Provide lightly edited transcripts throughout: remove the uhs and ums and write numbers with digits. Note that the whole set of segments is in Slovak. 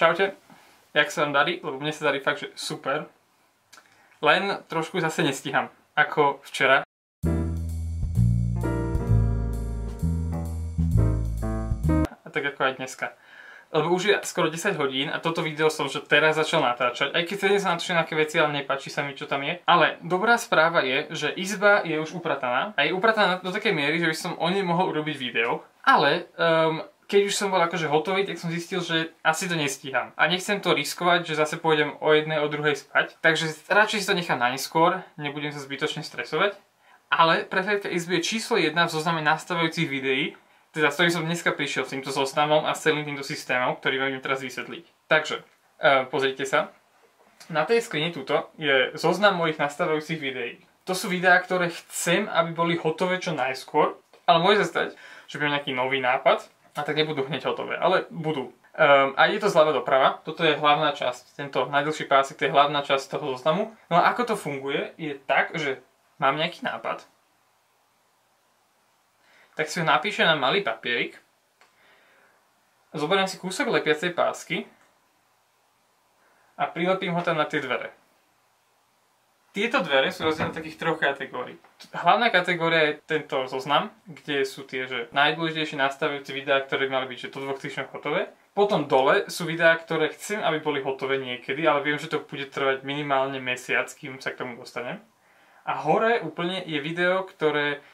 Čaute, jak sa vám darí? Lebo mne sa darí fakt, že super. Len trošku zase nestíham, ako včera. A tak ako aj dneska. Lebo už je skoro 10 hodín a toto video som že teraz začal natáčať. Aj keď sa dnes natočím nejaké veci, ale nepáči sa mi, čo tam je. Ale dobrá správa je, že izba je už uprataná. A je uprataná do takej miery, že by som o nej mohol urobiť video. Ale keď už som bol akože hotový, tak som zistil, že asi to nestíham. A nechcem to riskovať, že zase pôjdem o jednej, o druhej spať. Takže radšej si to nechám na neskôr, nebudem sa zbytočne stresovať. Ale prehliadka izby je číslo 1 v zozname nastavujúcich videí. Teda s ktorým som dneska prišiel s týmto zoznamom a s celým týmto systémom, ktorý vám idem teraz vysvetliť. Takže, pozrite sa. Na tej skrini tuto je zoznam mojich nastavujúcich videí. To sú videá, ktoré chcem, aby boli hotové čo najskôr, ale môže sa stať, že budem nejaký nový nápad a tak nebudú hneď hotové, ale budú. A je to zľava doprava, toto je hlavná časť, tento najdlhší pásik, to je hlavná časť toho zoznamu. No a ako to funguje, je tak, že mám nejaký nápad, tak si ho napíšem na malý papierik, zoberiem si kúsok lepiacej pásky a prilepím ho tam na tie dvere. Tieto dvere sú rozdelené do takých troch kategórií. Hlavná kategória je tento zoznam, kde sú tie že najdôležitejšie nastavujúce videá, ktoré by mali byť že do 2 týždňov hotové. Potom dole sú videá, ktoré chcem, aby boli hotové niekedy, ale viem, že to bude trvať minimálne mesiac, kým sa k tomu dostanem. A hore úplne je video,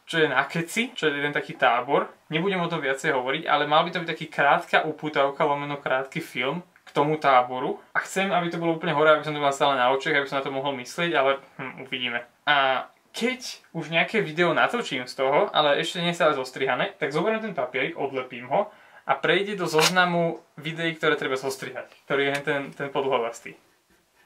čo je na keci, čo je jeden taký tábor. Nebudem o tom viacej hovoriť, ale mal by to byť taký krátka upútavka, lomeno krátky film k tomu táboru. A chcem, aby to bolo úplne hore, aby som to mal stále na očiach, aby som na to mohol myslieť, ale uvidíme. A keď už nejaké video natočím z toho, ale ešte nie je stále zostrihané, tak zoberiem ten papierik, odlepím ho a prejde do zoznamu videí, ktoré treba zostrihať, ktorý je ten podlhovastý.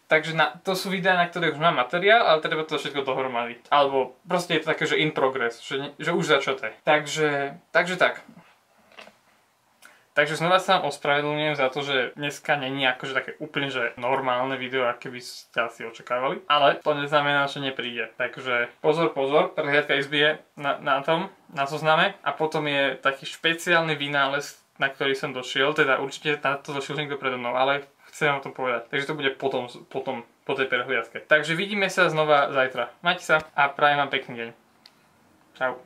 Takže to sú videá, na ktoré už mám materiál, ale treba to všetko dohromady. Alebo proste je to také, že in progress, že už začaté. Takže tak. Takže znova sa vám ospravedlňujem za to, že dneska není akože také úplne že normálne video, aké by ste asi očakávali. Ale to neznamená, že nepríde. Takže pozor, prehliadka izby je na zozname. A potom je taký špeciálny vynález, na ktorý som došiel. Teda určite na to došiel niekto predo mnou, ale chcem vám to povedať. Takže to bude potom po tej prehliadke. Takže vidíme sa znova zajtra. Majte sa a prajem vám pekný deň. Čau.